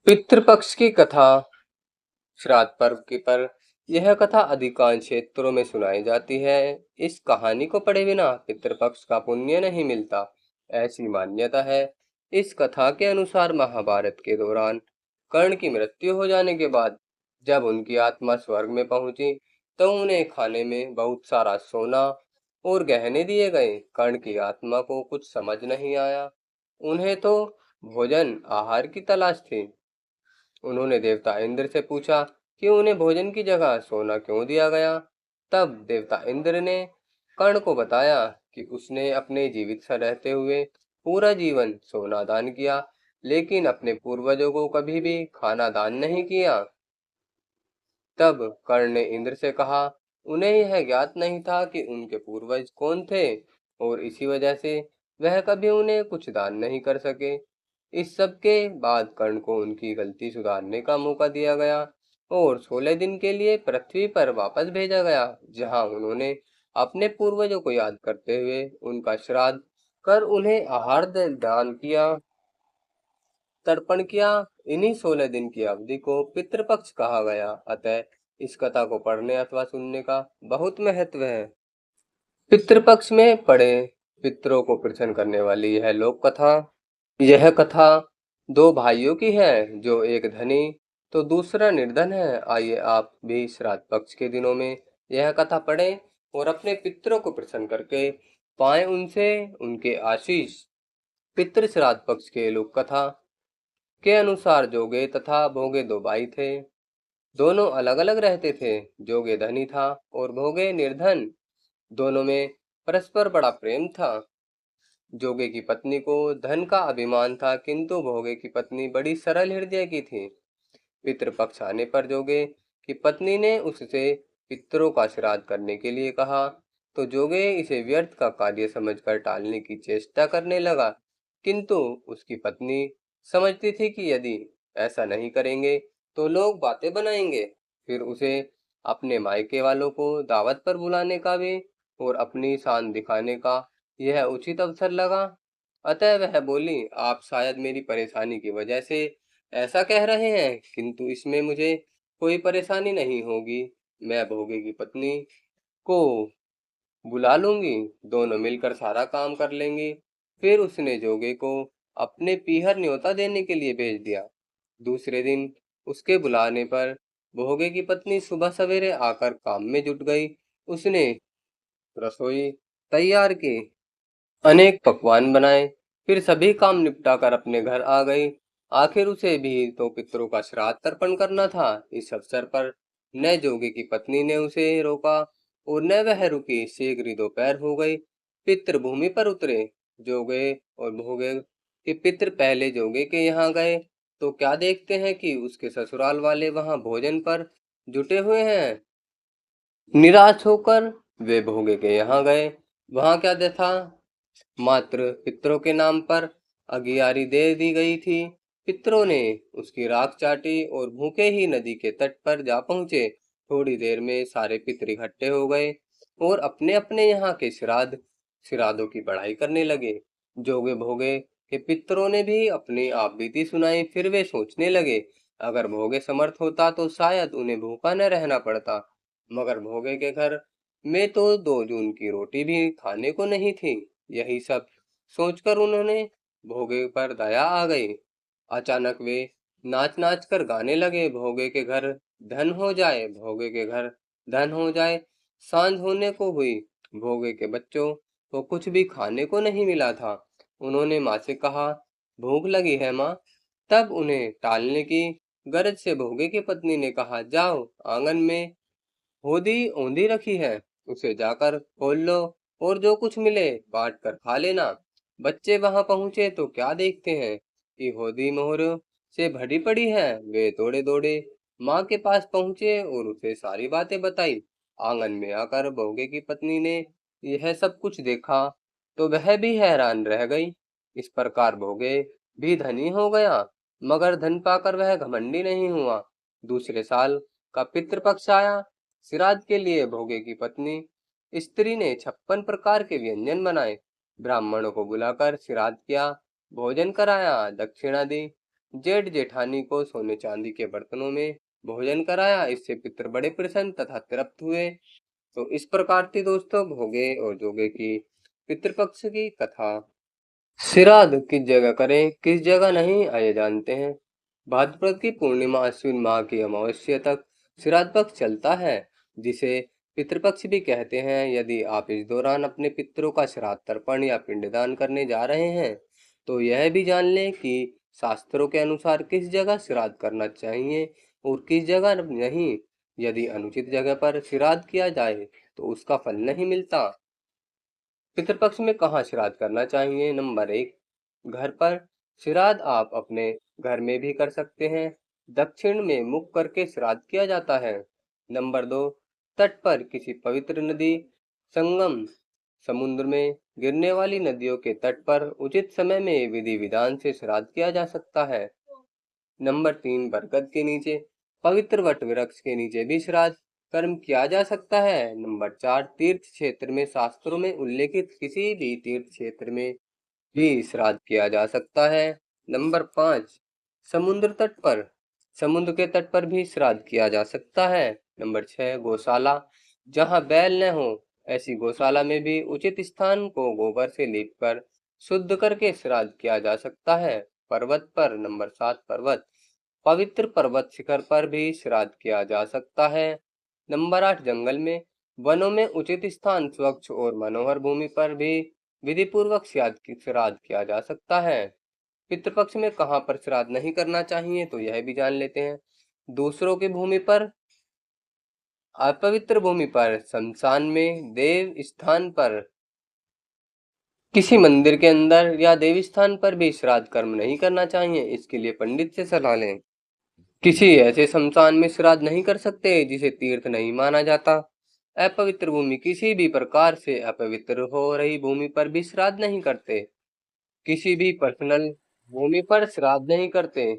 पितृपक्ष की कथा श्राद्ध पर्व की पर यह कथा अधिकांश क्षेत्रों में सुनाई जाती है। इस कहानी को पढ़े बिना पितृपक्ष का पुण्य नहीं मिलता, ऐसी मान्यता है। इस कथा के अनुसार महाभारत के दौरान कर्ण की मृत्यु हो जाने के बाद जब उनकी आत्मा स्वर्ग में पहुंची तो उन्हें खाने में बहुत सारा सोना और गहने दिए गए। कर्ण की आत्मा को कुछ समझ नहीं आया, उन्हें तो भोजन आहार की तलाश थी। उन्होंने देवता इंद्र से पूछा कि उन्हें भोजन की जगह सोना क्यों दिया गया। तब देवता इंद्र ने कर्ण को बताया कि उसने अपने जीवित रहते हुए पूरा जीवन सोना दान किया, लेकिन अपने पूर्वजों को कभी भी खाना दान नहीं किया। तब कर्ण ने इंद्र से कहा, उन्हें यह ज्ञात नहीं था कि उनके पूर्वज कौन थे और इसी वजह से वह कभी उन्हें कुछ दान नहीं कर सके। इस सब के बाद कर्ण को उनकी गलती सुधारने का मौका दिया गया और 16 दिन के लिए पृथ्वी पर वापस भेजा गया, जहां उन्होंने अपने पूर्वजों को याद करते हुए उनका श्राद्ध कर उन्हें आहार दान किया, तर्पण किया। इन्हीं 16 दिन की अवधि को पितृपक्ष कहा गया। अतः इस कथा को पढ़ने अथवा सुनने का बहुत महत्व है। पितृपक्ष में पड़े पितरों को प्रसन्न करने वाली यह कथा दो भाइयों की है, जो एक धनी तो दूसरा निर्धन है। आइए आप भी श्राद्ध पक्ष के दिनों में यह कथा पढ़ें और अपने पितरों को प्रसन्न करके पाएं उनसे उनके आशीष। पितृ श्राद्ध पक्ष के लोक कथा के अनुसार जोगे तथा भोगे दो भाई थे। दोनों अलग अलग रहते थे। जोगे धनी था और भोगे निर्धन। दोनों में परस्पर बड़ा प्रेम था। जोगे की पत्नी को धन का अभिमान था, किंतु भोगे की पत्नी बड़ी सरल हृदय की थी। पितृपक्ष आने पर जोगे की पत्नी ने उससे पितरों का श्राद्ध करने के लिए कहा, तो जोगे इसे व्यर्थ का कार्य समझकर टालने की चेष्टा करने लगा। किंतु उसकी पत्नी समझती थी कि यदि ऐसा नहीं करेंगे तो लोग बातें बनाएंगे। फिर उसे अपने मायके वालों को दावत पर बुलाने का भी और अपनी शान दिखाने का यह उचित अवसर लगा। अतः वह बोली, आप शायद मेरी परेशानी की वजह से ऐसा कह रहे हैं, किंतु इसमें मुझे कोई परेशानी नहीं होगी। मैं भोगे की पत्नी को बुला लूंगी, दोनों मिलकर सारा काम कर लेंगी। फिर उसने जोगे को अपने पीहर न्योता देने के लिए भेज दिया। दूसरे दिन उसके बुलाने पर भोगे की पत्नी सुबह सवेरे आकर काम में जुट गई। उसने रसोई तैयार की, अनेक पकवान बनाए, फिर सभी काम निपटा कर अपने घर आ गई। आखिर उसे भी तो पितरों का श्राद्ध तर्पण करना था। इस अवसर पर न जोगी की पत्नी ने उसे रोका और न वह रुकी। शीघ्र ही दोपहर हो गई। पितृ भूमि पर उतरे। जोगे और भोगे के पितृ पहले जोगे के यहाँ गए तो क्या देखते हैं कि उसके ससुराल वाले वहां भोजन पर जुटे हुए हैं। निराश होकर वे भोगे के यहाँ गए। वहां क्या देखा, मात्र पितरों के नाम पर अगियारी दे दी गई थी। पितरों ने उसकी राख चाटी और भूखे ही नदी के तट पर जा पहुंचे। थोड़ी देर में सारे पितर इकट्ठे हो गए और अपने अपने यहाँ के श्राद्धों की बढ़ाई करने लगे। जोगे भोगे के पितरों ने भी अपनी आप बीती सुनाई। फिर वे सोचने लगे, अगर भोगे समर्थ होता तो शायद उन्हें भूखा न रहना पड़ता, मगर भोगे के घर में तो 2 जून की रोटी भी खाने को नहीं थी। यही सब सोचकर उन्होंने भोगे पर दया आ गई। अचानक वे नाच नाच कर गाने लगे, भोगे के घर धन हो जाए, भोगे के घर धन हो जाए। सांझ होने को हुई। भोगे के बच्चों को कुछ भी खाने को नहीं मिला था। उन्होंने माँ से कहा, भूख लगी है माँ। तब उन्हें टालने की गरज से भोगे की पत्नी ने कहा, जाओ आंगन में होदी औंधी रखी है, उसे जाकर खोल लो और जो कुछ मिले बांट कर खा लेना। बच्चे वहां पहुंचे तो क्या देखते हैं कि होदी मोहरों से भरी पड़ी है। वे दौड़े दौड़े माँ के पास पहुंचे और उसे सारी बातें बताई। आंगन में आकर भोगे की पत्नी ने यह सब कुछ देखा तो वह भी हैरान रह गई। इस प्रकार भोगे भी धनी हो गया, मगर धन पाकर वह घमंडी नहीं हुआ। दूसरे साल का पितृपक्ष आया। श्राद्ध के लिए भोगे की पत्नी स्त्री ने 56 प्रकार के व्यंजन बनाए। ब्राह्मणों को बुलाकर श्राद्ध किया, भोजन कराया, दक्षिणा दी। जेठ जेठानी को सोने चांदी के बर्तनों में भोजन कराया, इससे पितर बड़े प्रसन्न तथा तृप्त हुए। तो इस प्रकार थी दोस्तों भोगे और जोगे की पितृपक्ष की कथा। श्राद्ध किस जगह करें किस जगह नहीं, आइए जानते हैं। भाद्रपद की पूर्णिमा अश्विन माह की अमावस्या तक श्राद्ध पक्ष चलता है, जिसे पितृपक्ष भी कहते हैं। यदि आप इस दौरान अपने पितरों का श्राद्ध तर्पण या पिंडदान करने जा रहे हैं, तो यह भी जान लें कि शास्त्रों के अनुसार किस जगह श्राद्ध करना चाहिए और किस जगह नहीं। यदि अनुचित जगह पर श्राद्ध किया जाए तो उसका फल नहीं मिलता। पितृपक्ष में कहाँ श्राद्ध करना चाहिए? नंबर 1, घर पर। श्राद्ध आप अपने घर में भी कर सकते हैं। दक्षिण में मुख करके श्राद्ध किया जाता है। नंबर 2, तट पर किसी पवित्र नदी, संगम, समुद्र में गिरने वाली नदियों के तट पर उचित समय में विधि विधान से श्राद्ध किया जा सकता है। नंबर 3, बरगद के नीचे, पवित्र वट वृक्ष के नीचे भी श्राद्ध कर्म किया जा सकता है। नंबर 4, तीर्थ क्षेत्र में शास्त्रों में उल्लेखित किसी भी तीर्थ क्षेत्र में भी श्राद्ध किया जा सकता है। नंबर 5, समुद्र तट पर, समुद्र के तट पर भी श्राद्ध किया जा सकता है। नंबर 6, गौशाला, जहाँ बैल न हो ऐसी गौशाला में भी उचित स्थान को गोबर से लीप कर शुद्ध करके श्राद्ध किया जा सकता है। पर्वत पर। नंबर 7, पर्वत, पवित्र पर्वत शिखर पर भी श्राद्ध किया जा सकता है। नंबर 8, जंगल में, वनों में उचित स्थान, स्वच्छ और मनोहर भूमि पर भी विधि पूर्वक श्राद्ध किया जा सकता है। पितृपक्ष में कहाँ पर श्राद्ध नहीं करना चाहिए, तो यह भी जान लेते हैं। दूसरों की भूमि पर, अपवित्र भूमि पर, शमशान में, देव स्थान पर, किसी मंदिर के अंदर या देवी स्थान पर भी श्राद्ध कर्म नहीं करना चाहिए। इसके लिए पंडित से सलाह लें। किसी ऐसे शमशान में श्राद्ध नहीं कर सकते जिसे तीर्थ नहीं माना जाता। अपवित्र भूमि, किसी भी प्रकार से अपवित्र हो रही भूमि पर भी श्राद्ध नहीं करते। किसी भी पर्सनल भूमि पर श्राद्ध नहीं करते।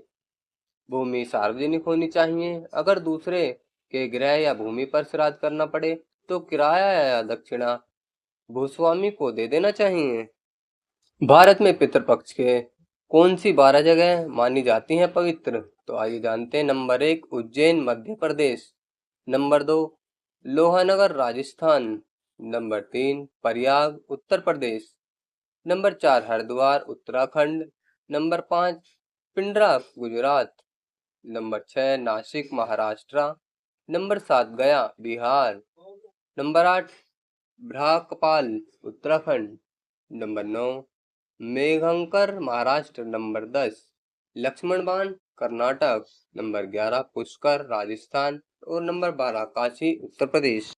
भूमि सार्वजनिक होनी चाहिए। अगर दूसरे के गृह या भूमि पर श्राद्ध करना पड़े तो किराया या दक्षिणा भूस्वामी को दे देना चाहिए। भारत में पितृपक्ष के कौन सी 12 जगह मानी जाती हैं पवित्र, तो आइए जानते हैं। Number 1, Ujjain Madhya Pradesh. Number 2, Lohanagar Rajasthan. Number 3, Prayag Uttar Pradesh. Number 4, Haridwar Uttarakhand. Number 5, Pindara Gujarat. Number 6, Nashik Maharashtra. Number 7, Gaya Bihar. Number 8, Bhrakpal Uttarakhand. Number 9, Meghankar Maharashtra. Number 10, Lakshman Baan Karnataka. Number 11, Pushkar Rajasthan. और नंबर 12, काशी उत्तर प्रदेश।